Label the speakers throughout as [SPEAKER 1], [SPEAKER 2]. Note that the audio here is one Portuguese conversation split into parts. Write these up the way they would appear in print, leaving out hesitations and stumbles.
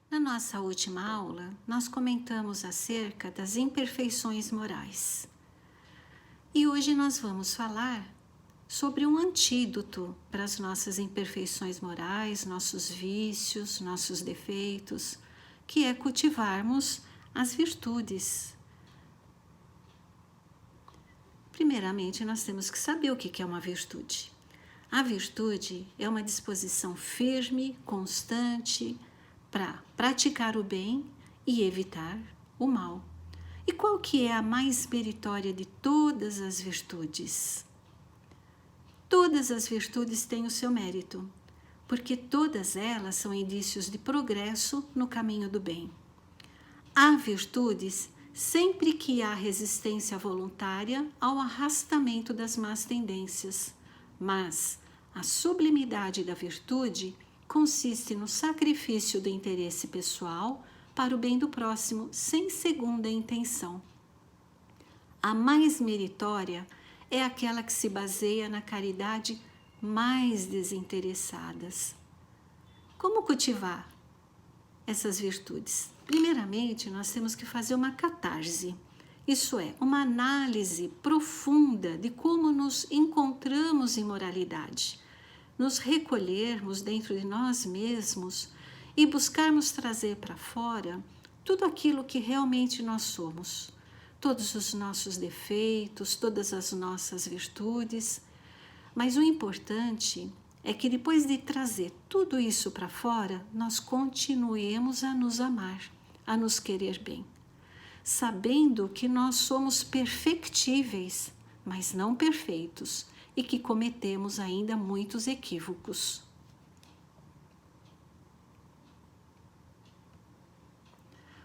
[SPEAKER 1] Na nossa última aula, nós comentamos acerca das imperfeições morais. E hoje nós vamos falar sobre um antídoto para as nossas imperfeições morais, nossos vícios, nossos defeitos, que é cultivarmos as virtudes. Primeiramente, nós temos que saber o que é uma virtude. A virtude é uma disposição firme, constante, para praticar o bem e evitar o mal. E qual que é a mais meritória de todas as virtudes? Todas as virtudes têm o seu mérito, porque todas elas são indícios de progresso no caminho do bem. Há virtudes sempre que há resistência voluntária ao arrastamento das más tendências, mas a sublimidade da virtude consiste no sacrifício do interesse pessoal para o bem do próximo, sem segunda intenção. A mais meritória é aquela que se baseia na caridade mais desinteressadas. Como cultivar essas virtudes? Primeiramente, nós temos que fazer uma catarse, isso é, uma análise profunda de como nos encontramos em moralidade, nos recolhermos dentro de nós mesmos e buscarmos trazer para fora tudo aquilo que realmente nós somos, todos os nossos defeitos, todas as nossas virtudes. Mas o importante é que depois de trazer tudo isso para fora, nós continuemos a nos amar, a nos querer bem, sabendo que nós somos perfectíveis, mas não perfeitos, e que cometemos ainda muitos equívocos.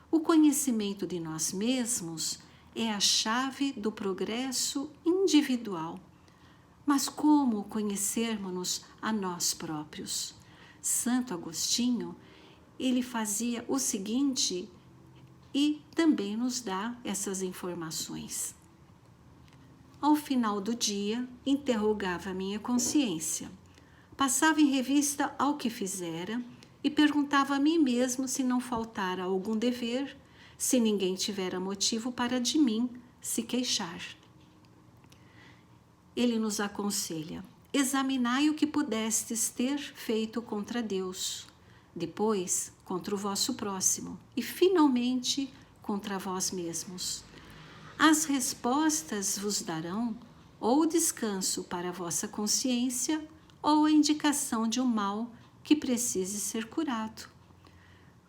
[SPEAKER 1] O conhecimento de nós mesmos é a chave do progresso individual. Mas como conhecermos-nos a nós próprios? Santo Agostinho, ele fazia o seguinte e também nos dá essas informações. Ao final do dia, interrogava a minha consciência, passava em revista ao que fizera e perguntava a mim mesmo se não faltara algum dever, se ninguém tivera motivo para de mim se queixar. Ele nos aconselha: examinai o que pudestes ter feito contra Deus, depois contra o vosso próximo e finalmente contra vós mesmos. As respostas vos darão ou descanso para a vossa consciência ou a indicação de um mal que precise ser curado.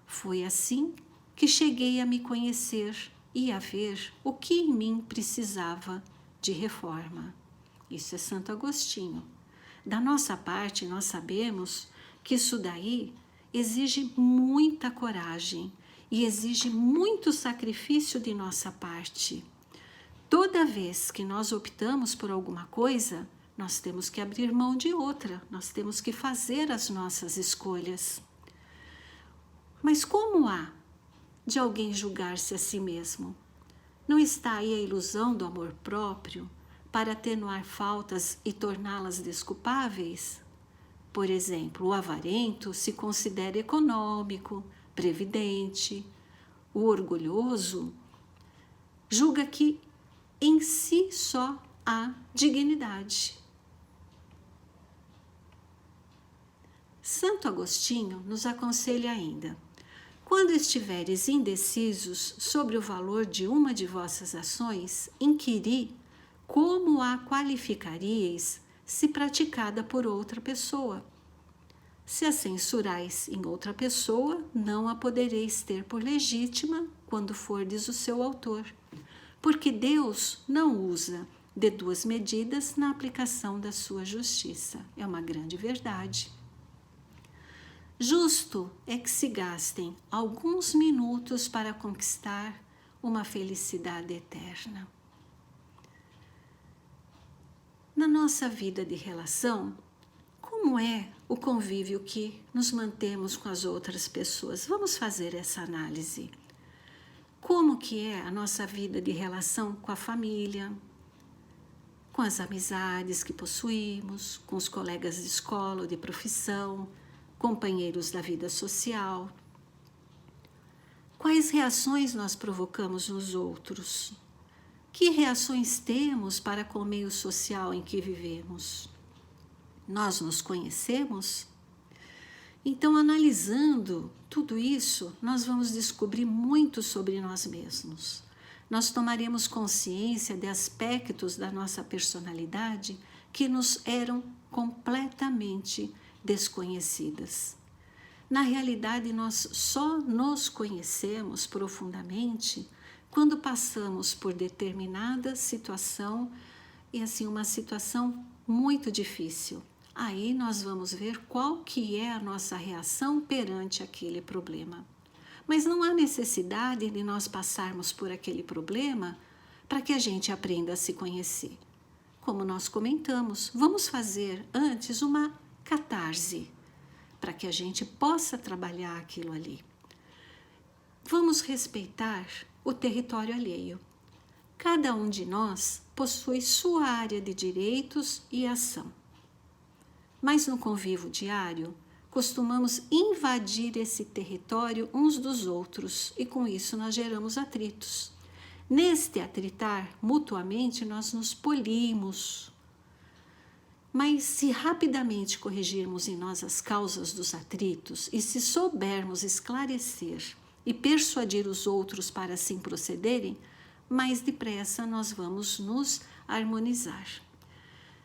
[SPEAKER 1] Foi assim que cheguei a me conhecer e a ver o que em mim precisava de reforma. Isso é Santo Agostinho. Da nossa parte, nós sabemos que isso daí exige muita coragem e exige muito sacrifício de nossa parte. Toda vez que nós optamos por alguma coisa, nós temos que abrir mão de outra, nós temos que fazer as nossas escolhas. Mas como há de alguém julgar-se a si mesmo? Não está aí a ilusão do amor próprio para atenuar faltas e torná-las desculpáveis? Por exemplo, o avarento se considera econômico, previdente. O orgulhoso julga que em si só há dignidade. Santo Agostinho nos aconselha ainda: quando estiveres indecisos sobre o valor de uma de vossas ações, inquiri como a qualificaríeis se praticada por outra pessoa. Se a censurais em outra pessoa, não a podereis ter por legítima quando fordes o seu autor, porque Deus não usa de duas medidas na aplicação da sua justiça. É uma grande verdade. Justo é que se gastem alguns minutos para conquistar uma felicidade eterna. Na nossa vida de relação, como é o convívio que nos mantemos com as outras pessoas? Vamos fazer essa análise. Como que é a nossa vida de relação com a família, com as amizades que possuímos, com os colegas de escola ou de profissão, companheiros da vida social? Quais reações nós provocamos nos outros? Que reações temos para com o meio social em que vivemos? Nós nos conhecemos? Então, analisando tudo isso, nós vamos descobrir muito sobre nós mesmos. Nós tomaremos consciência de aspectos da nossa personalidade que nos eram completamente desconhecidas. Na realidade, nós só nos conhecemos profundamente quando passamos por determinada situação, e assim, uma situação muito difícil. Aí nós vamos ver qual que é a nossa reação perante aquele problema. Mas não há necessidade de nós passarmos por aquele problema para que a gente aprenda a se conhecer. Como nós comentamos, vamos fazer antes uma catarse, para que a gente possa trabalhar aquilo ali. Vamos respeitar o território alheio. Cada um de nós possui sua área de direitos e ação. Mas no convívio diário, costumamos invadir esse território uns dos outros e com isso nós geramos atritos. Neste atritar mutuamente, nós nos polimos. Mas se rapidamente corrigirmos em nós as causas dos atritos e se soubermos esclarecer e persuadir os outros para assim procederem, mais depressa nós vamos nos harmonizar.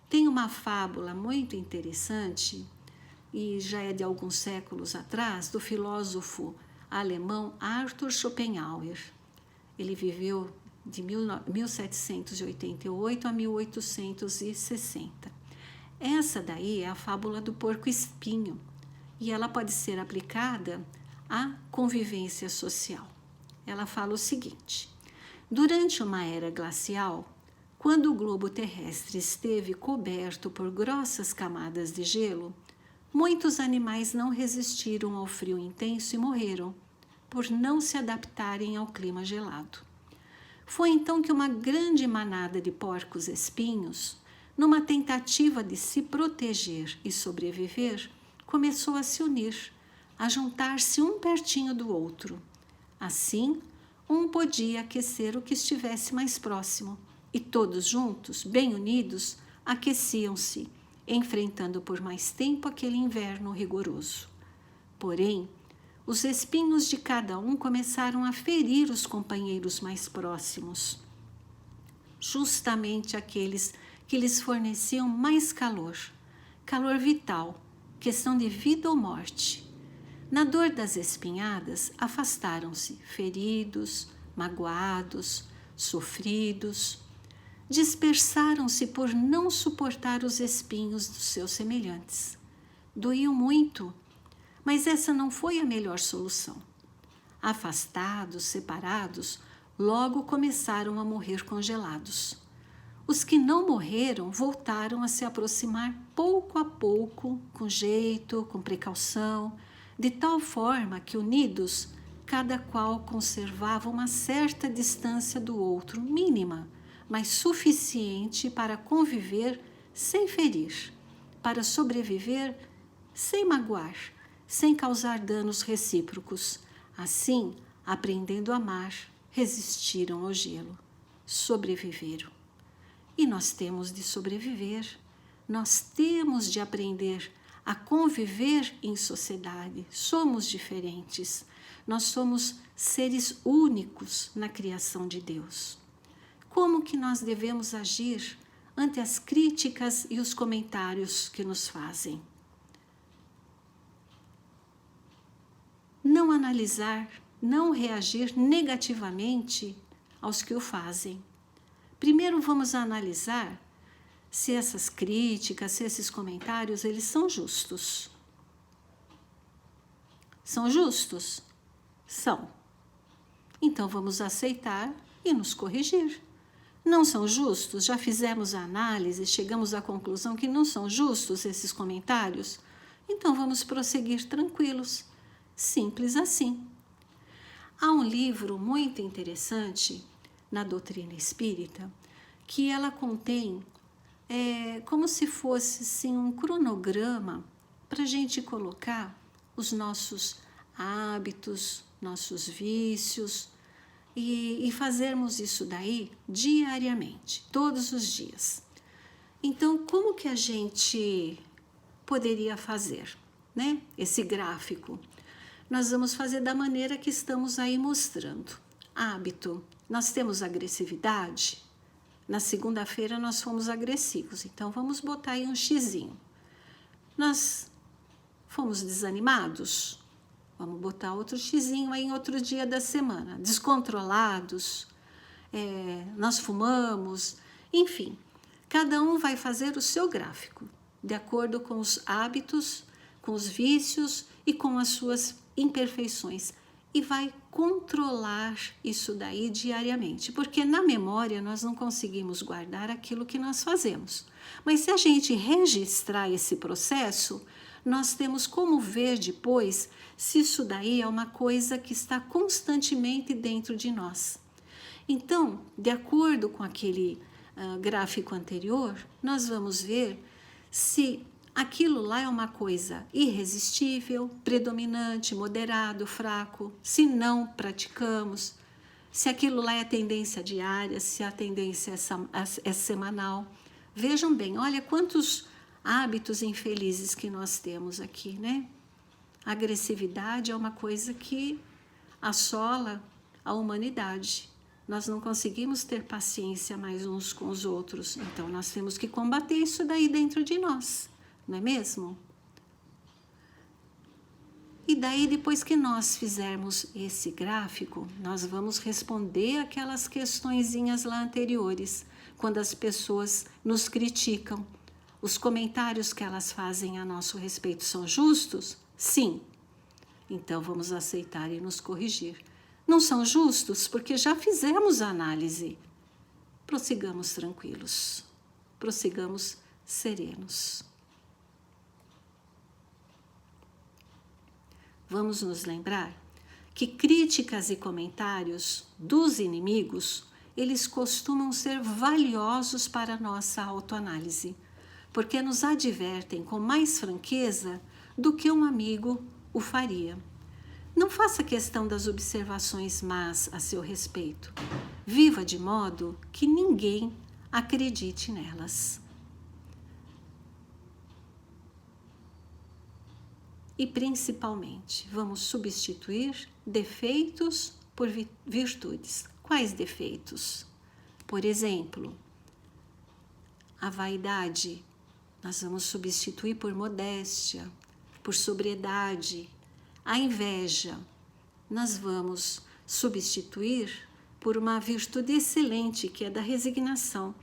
[SPEAKER 1] Tem uma fábula muito interessante, e já é de alguns séculos atrás, do filósofo alemão Arthur Schopenhauer. Ele viveu de 1788 a 1860. Essa daí é a fábula do porco-espinho, e ela pode ser aplicada à convivência social. Ela fala o seguinte: durante uma era glacial, quando o globo terrestre esteve coberto por grossas camadas de gelo, muitos animais não resistiram ao frio intenso e morreram, por não se adaptarem ao clima gelado. Foi então que uma grande manada de porcos-espinhos, numa tentativa de se proteger e sobreviver, começou a se unir, a juntar-se um pertinho do outro. Assim, um podia aquecer o que estivesse mais próximo, e todos juntos, bem unidos, aqueciam-se, enfrentando por mais tempo aquele inverno rigoroso. Porém, os espinhos de cada um começaram a ferir os companheiros mais próximos, justamente aqueles que lhes forneciam mais calor, calor vital, questão de vida ou morte. Na dor das espinhadas, afastaram-se, feridos, magoados, sofridos, dispersaram-se por não suportar os espinhos dos seus semelhantes. Doíam muito, mas essa não foi a melhor solução. Afastados, separados, logo começaram a morrer congelados. Os que não morreram voltaram a se aproximar pouco a pouco, com jeito, com precaução, de tal forma que, unidos, cada qual conservava uma certa distância do outro, mínima, mas suficiente para conviver sem ferir, para sobreviver sem magoar, sem causar danos recíprocos. Assim, aprendendo a amar, resistiram ao gelo, sobreviveram. E nós temos de sobreviver, nós temos de aprender a conviver em sociedade. Somos diferentes, nós somos seres únicos na criação de Deus. Como que nós devemos agir ante as críticas e os comentários que nos fazem? Não analisar, não reagir negativamente aos que o fazem. Primeiro vamos analisar se essas críticas, se esses comentários, eles são justos. São justos? São. Então vamos aceitar e nos corrigir. Não são justos? Já fizemos a análise, chegamos à conclusão que não são justos esses comentários? Então vamos prosseguir tranquilos. Simples assim. Há um livro muito interessante na doutrina espírita que ela contém como se fosse assim, um cronograma para a gente colocar os nossos hábitos, nossos vícios, e fazermos isso daí diariamente, todos os dias. Então, como que a gente poderia fazer, né? Esse gráfico. Nós vamos fazer da maneira que estamos aí mostrando. Hábito. Nós temos agressividade. Na segunda-feira nós fomos agressivos, então vamos botar aí um xizinho. Nós fomos desanimados? Vamos botar outro xizinho aí em outro dia da semana. Descontrolados? Nós fumamos? Enfim, cada um vai fazer o seu gráfico, de acordo com os hábitos, com os vícios e com as suas imperfeições. E vai controlar isso daí diariamente, porque na memória nós não conseguimos guardar aquilo que nós fazemos. Mas se a gente registrar esse processo, nós temos como ver depois se isso daí é uma coisa que está constantemente dentro de nós. Então, de acordo com aquele gráfico anterior, nós vamos ver se aquilo lá é uma coisa irresistível, predominante, moderado, fraco, se não praticamos, se aquilo lá é tendência diária, se a tendência é semanal. Vejam bem, olha quantos hábitos infelizes que nós temos aqui, né? A agressividade é uma coisa que assola a humanidade. Nós não conseguimos ter paciência mais uns com os outros, então nós temos que combater isso daí dentro de nós. Não é mesmo? E daí, depois que nós fizermos esse gráfico, nós vamos responder aquelas questõezinhas lá anteriores, quando as pessoas nos criticam. Os comentários que elas fazem a nosso respeito são justos? Sim. Então, vamos aceitar e nos corrigir. Não são justos porque já fizemos a análise. Prossigamos tranquilos. Prossigamos serenos. Vamos nos lembrar que críticas e comentários dos inimigos, eles costumam ser valiosos para a nossa autoanálise, porque nos advertem com mais franqueza do que um amigo o faria. Não faça questão das observações más a seu respeito. Viva de modo que ninguém acredite nelas. E, principalmente, vamos substituir defeitos por virtudes. Quais defeitos? Por exemplo, a vaidade, nós vamos substituir por modéstia, por sobriedade. A inveja, nós vamos substituir por uma virtude excelente, que é da resignação.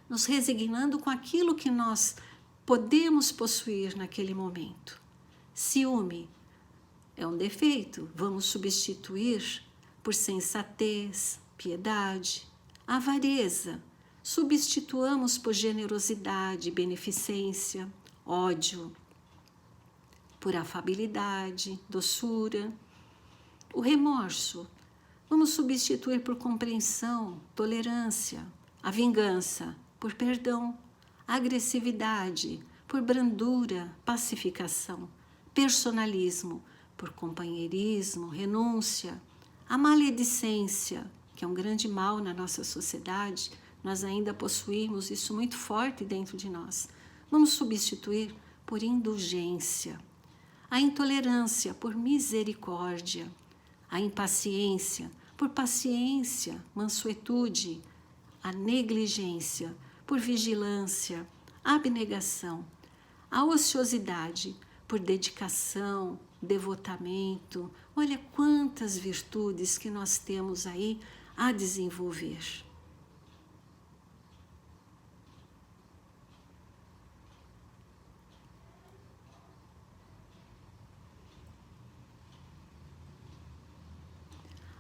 [SPEAKER 1] Nos resignando com aquilo que nós podemos possuir naquele momento. Ciúme é um defeito, vamos substituir por sensatez, piedade. Avareza, substituamos por generosidade, beneficência. Ódio, por afabilidade, doçura. O remorso, vamos substituir por compreensão, tolerância. A vingança, por perdão. A agressividade, por brandura, pacificação. Personalismo, por companheirismo, renúncia. A maledicência, que é um grande mal na nossa sociedade, nós ainda possuímos isso muito forte dentro de nós. Vamos substituir por indulgência. A intolerância, por misericórdia. A impaciência, por paciência, mansuetude. A negligência, por vigilância, abnegação. A ociosidade, por dedicação, devotamento. Olha quantas virtudes que nós temos aí a desenvolver.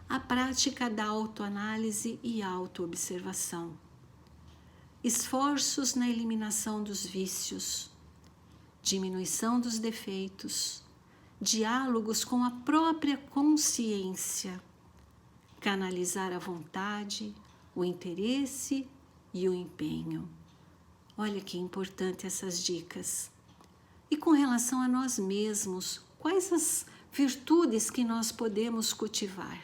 [SPEAKER 1] A prática da autoanálise e autoobservação. Esforços na eliminação dos vícios, diminuição dos defeitos, diálogos com a própria consciência, canalizar a vontade, o interesse e o empenho. Olha que importante essas dicas. E com relação a nós mesmos, quais as virtudes que nós podemos cultivar.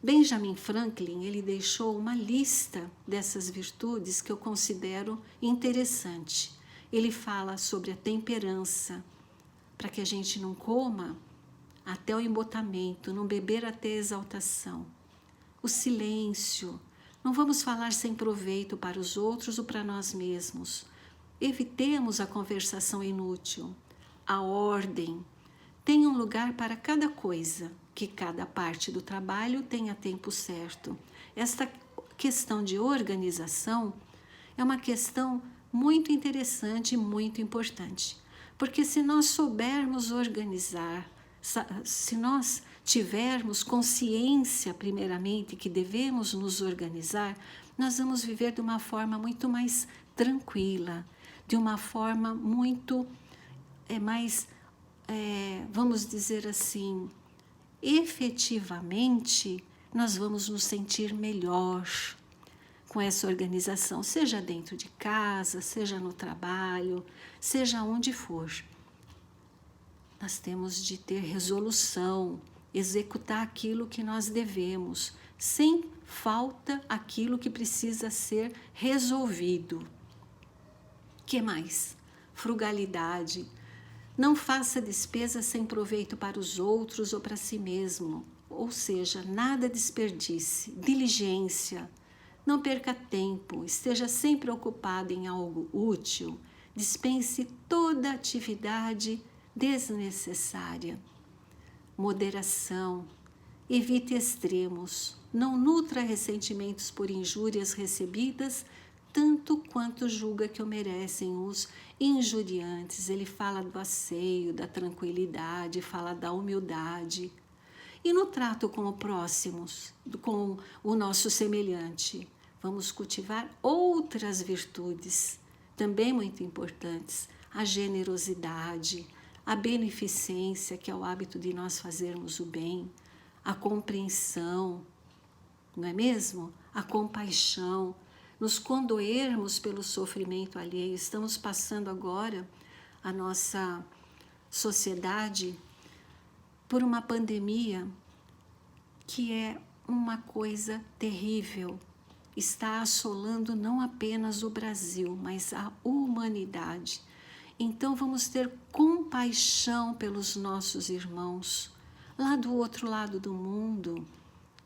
[SPEAKER 1] Benjamin Franklin, ele deixou uma lista dessas virtudes que eu considero interessante. Ele fala sobre a temperança, para que a gente não coma até o embotamento, não beber até a exaltação. O silêncio, não vamos falar sem proveito para os outros ou para nós mesmos. Evitemos a conversação inútil. A ordem, tenha um lugar para cada coisa, que cada parte do trabalho tenha tempo certo. Esta questão de organização é uma questão muito interessante e muito importante, porque se nós soubermos organizar, se nós tivermos consciência, primeiramente, que devemos nos organizar, nós vamos viver de uma forma muito mais tranquila, de uma forma muito mais, vamos dizer assim, efetivamente, nós vamos nos sentir melhor com essa organização, seja dentro de casa, seja no trabalho, seja onde for. Nós temos de ter resolução, executar aquilo que nós devemos, sem falta aquilo que precisa ser resolvido. Que mais? Frugalidade. Não faça despesa sem proveito para os outros ou para si mesmo, ou seja, nada desperdice. Diligência. Não perca tempo, esteja sempre ocupado em algo útil, dispense toda atividade desnecessária. Moderação. Evite extremos. Não nutra ressentimentos por injúrias recebidas, tanto quanto julga que o merecem os injuriantes. Ele fala do asseio, da tranquilidade, fala da humildade. E no trato com o próximo, com o nosso semelhante, vamos cultivar outras virtudes, também muito importantes. A generosidade, a beneficência, que é o hábito de nós fazermos o bem, a compreensão, não é mesmo? A compaixão, nos condoermos pelo sofrimento alheio. Estamos passando agora, a nossa sociedade, por uma pandemia que é uma coisa terrível. Está assolando não apenas o Brasil, mas a humanidade. Então vamos ter compaixão pelos nossos irmãos lá do outro lado do mundo,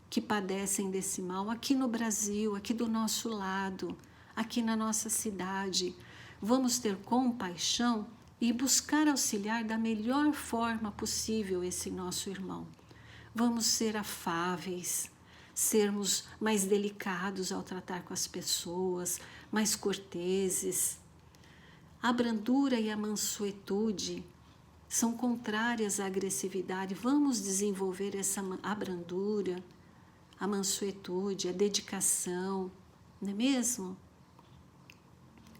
[SPEAKER 1] que padecem desse mal, aqui no Brasil, aqui do nosso lado, aqui na nossa cidade. Vamos ter compaixão e buscar auxiliar da melhor forma possível esse nosso irmão. Vamos ser afáveis, sermos mais delicados ao tratar com as pessoas, mais corteses. A brandura e a mansuetude são contrárias à agressividade. Vamos desenvolver a brandura, a mansuetude, a dedicação, não é mesmo?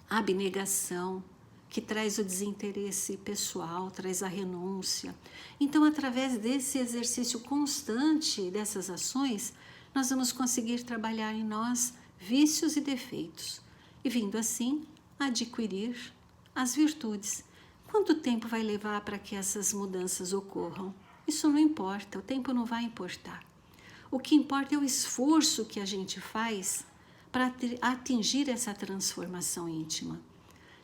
[SPEAKER 1] A abnegação, que traz o desinteresse pessoal, traz a renúncia. Então, através desse exercício constante dessas ações, nós vamos conseguir trabalhar em nós vícios e defeitos, e vindo assim, adquirir as virtudes. Quanto tempo vai levar para que essas mudanças ocorram? Isso não importa, o tempo não vai importar. O que importa é o esforço que a gente faz para atingir essa transformação íntima.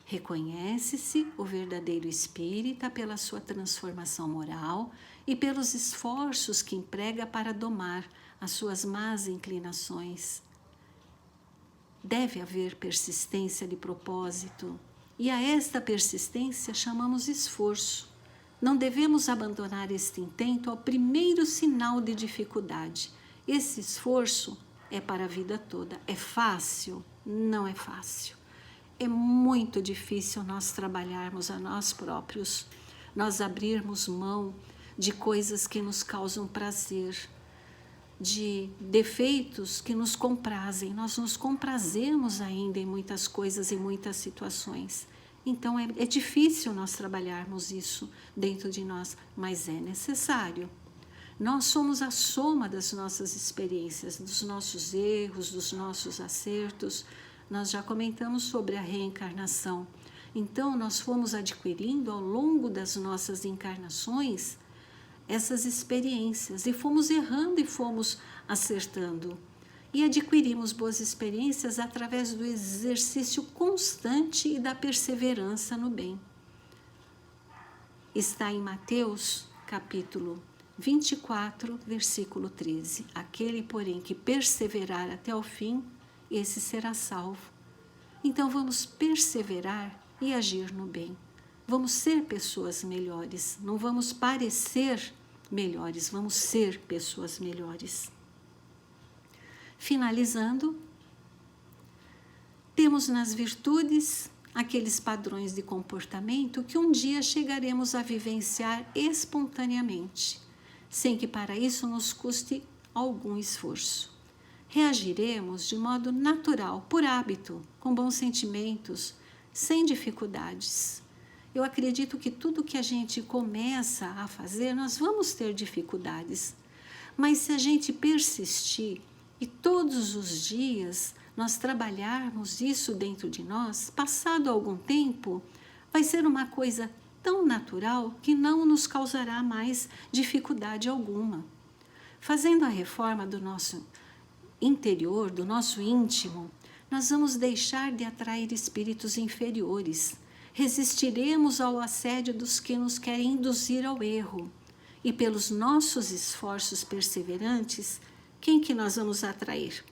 [SPEAKER 1] Reconhece-se o verdadeiro espírita pela sua transformação moral e pelos esforços que emprega para domar as suas más inclinações. Deve haver persistência de propósito, e a esta persistência chamamos esforço. Não devemos abandonar este intento ao primeiro sinal de dificuldade. Esse esforço é para a vida toda. É fácil? Não é fácil. É muito difícil nós trabalharmos a nós próprios, nós abrirmos mão de coisas que nos causam prazer, de defeitos que nos comprazem. Nós nos comprazemos ainda em muitas coisas e muitas situações. Então é difícil nós trabalharmos isso dentro de nós, mas é necessário. Nós somos a soma das nossas experiências, dos nossos erros, dos nossos acertos. Nós já comentamos sobre a reencarnação. Então, nós fomos adquirindo ao longo das nossas encarnações essas experiências e fomos errando e fomos acertando. E adquirimos boas experiências através do exercício constante e da perseverança no bem. Está em Mateus, capítulo 24, versículo 13. Aquele, porém, que perseverar até o fim, esse será salvo. Então vamos perseverar e agir no bem. Vamos ser pessoas melhores, não vamos parecer melhores, vamos ser pessoas melhores. Finalizando, temos nas virtudes aqueles padrões de comportamento que um dia chegaremos a vivenciar espontaneamente, sem que para isso nos custe algum esforço. Reagiremos de modo natural, por hábito, com bons sentimentos, sem dificuldades. Eu acredito que tudo que a gente começa a fazer, nós vamos ter dificuldades. Mas se a gente persistir e todos os dias nós trabalharmos isso dentro de nós, passado algum tempo, vai ser uma coisa tão natural que não nos causará mais dificuldade alguma. Fazendo a reforma do nosso interior, do nosso íntimo, nós vamos deixar de atrair espíritos inferiores. Resistiremos ao assédio dos que nos querem induzir ao erro. E pelos nossos esforços perseverantes, quem que nós vamos atrair?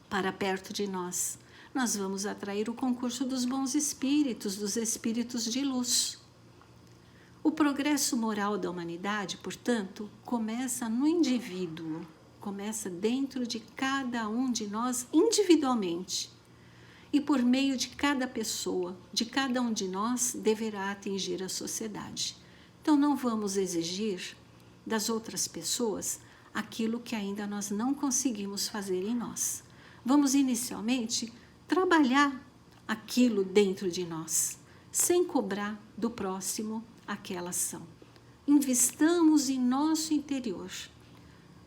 [SPEAKER 1] Para perto de nós. Nós vamos atrair o concurso dos bons espíritos, dos espíritos de luz. O progresso moral da humanidade, portanto, começa no indivíduo, começa dentro de cada um de nós individualmente. E por meio de cada pessoa, de cada um de nós, deverá atingir a sociedade. Então não vamos exigir das outras pessoas aquilo que ainda nós não conseguimos fazer em nós. Vamos inicialmente trabalhar aquilo dentro de nós, sem cobrar do próximo aquela ação. Investamos em nosso interior.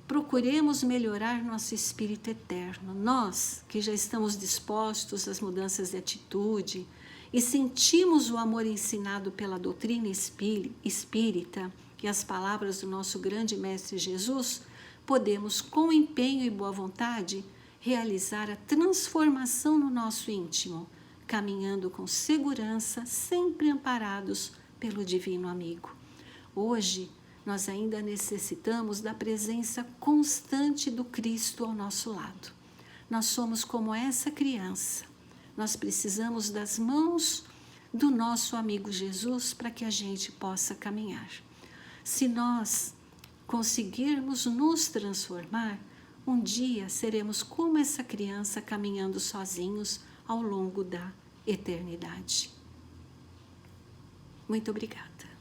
[SPEAKER 1] Procuremos melhorar nosso espírito eterno. Nós, que já estamos dispostos às mudanças de atitude e sentimos o amor ensinado pela doutrina espírita e as palavras do nosso grande Mestre Jesus, podemos, com empenho e boa vontade, realizar a transformação no nosso íntimo, caminhando com segurança, sempre amparados pelo Divino Amigo. Hoje, nós ainda necessitamos da presença constante do Cristo ao nosso lado. Nós somos como essa criança. Nós precisamos das mãos do nosso amigo Jesus para que a gente possa caminhar. Se nós conseguirmos nos transformar, um dia seremos como essa criança caminhando sozinhos ao longo da eternidade. Muito obrigada.